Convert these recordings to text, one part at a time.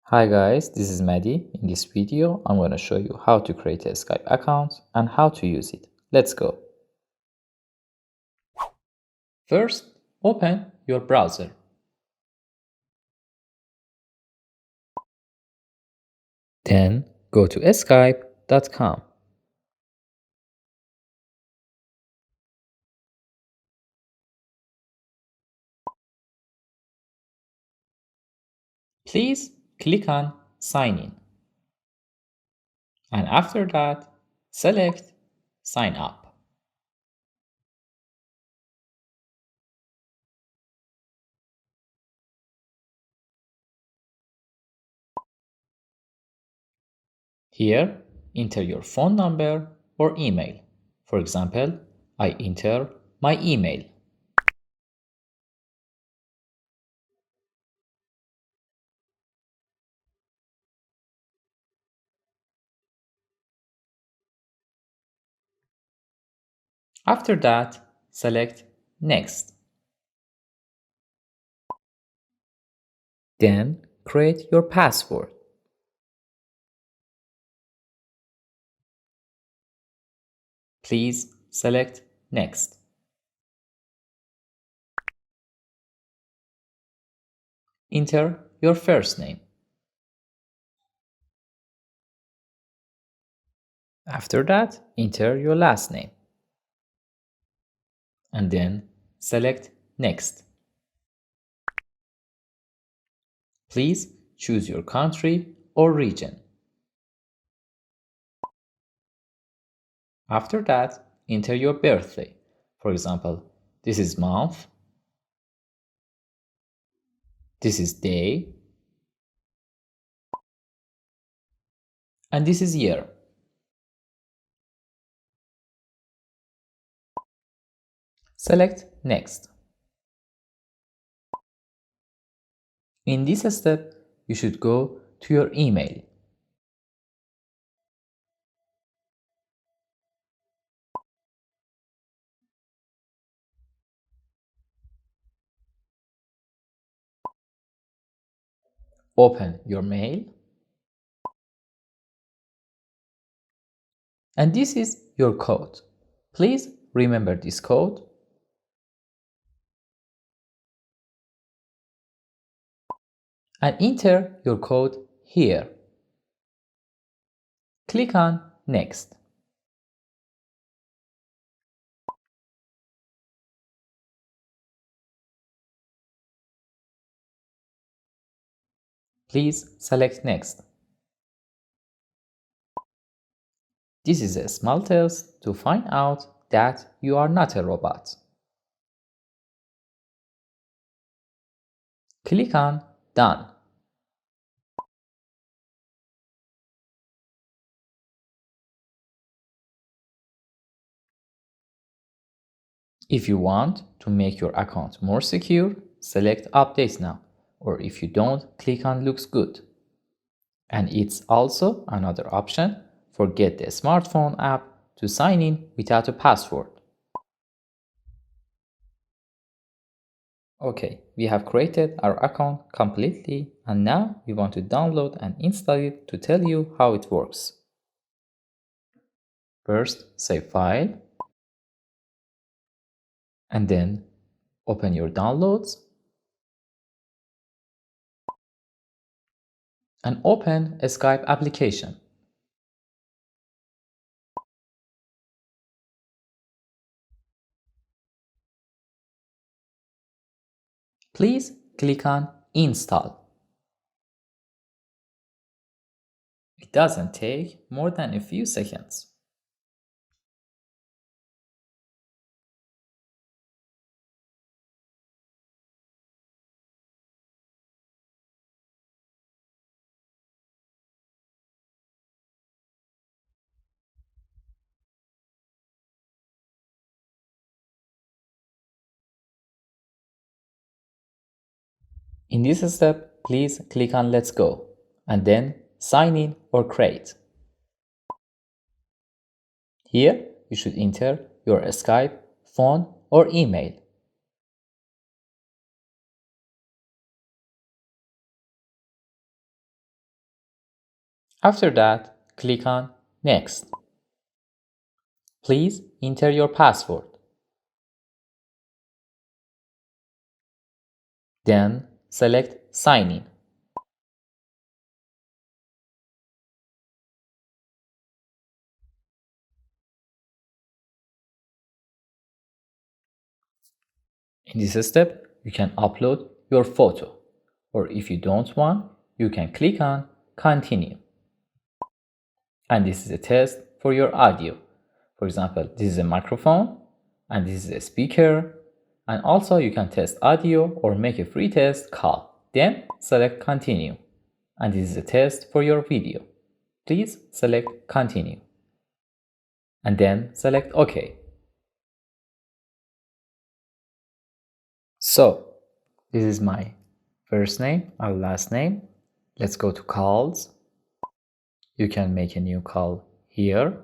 Hi guys, this is Madi. In this video, I'm going to show you how to create a Skype account and how to use it. Let's go. First, open your browser. Then go to skype.com. Please click on Sign In. And after that, select Sign Up. Here, enter your phone number or email. For example, I enter my email. After that, select Next. Then create your password. Please select Next. Enter your first name. After that, enter your last name. And then select Next. Please choose your country or region. After that, enter your birthday. For example, this is month, this is day, and this is year. Select Next. In this step, you should go to your email. Open your mail. And this is your code. Please remember this code. And enter your code here. Click on Next. Please select Next. This is a small test to find out that you are not a robot. Click on Done. If you want to make your account more secure, select Update Now, or if you don't, click on Looks Good. And it's also another option. Forget the smartphone app to sign in without a password. Okay, we have created our account completely and now we want to download and install it to tell you how it works. First, save file and then open your downloads and open a Skype application. Please click on Install. It doesn't take more than a few seconds. In this step, please click on Let's Go and then Sign in or Create. Here, you should enter your Skype, phone or email. After that, click on Next. Please enter your password. Then select Sign in. In this step, you can upload your photo, or if you don't want, you can click on Continue. And this is a test for your audio. For example, this is a microphone, and this is a speaker, and also you can test audio or make a free test call. Then select Continue. And this is a test for your video. Please select Continue. And then select OK. So, this is my first name and last name. Let's go to calls. You can make a new call here,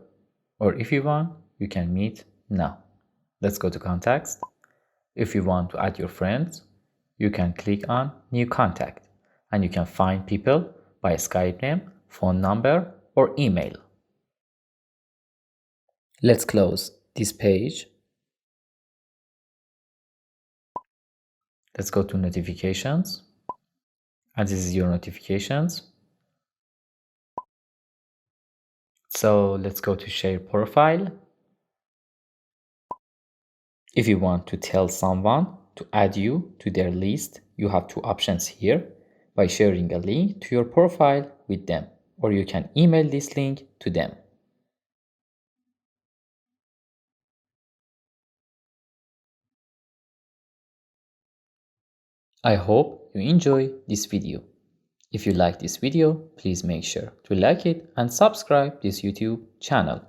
or if you want, you can meet now. Let's go to contacts. If you want to add your friends, you can click on new contact, and you can find people by Skype name, phone number, or email. Let's close this page. Let's go to notifications, and this is your notifications. So let's go to share profile. If you want to tell someone to add you to their list, you have two options here: by sharing a link to your profile with them, or you can email this link to them. I hope you enjoy this video. If you like this video, please make sure to like it and subscribe this YouTube channel.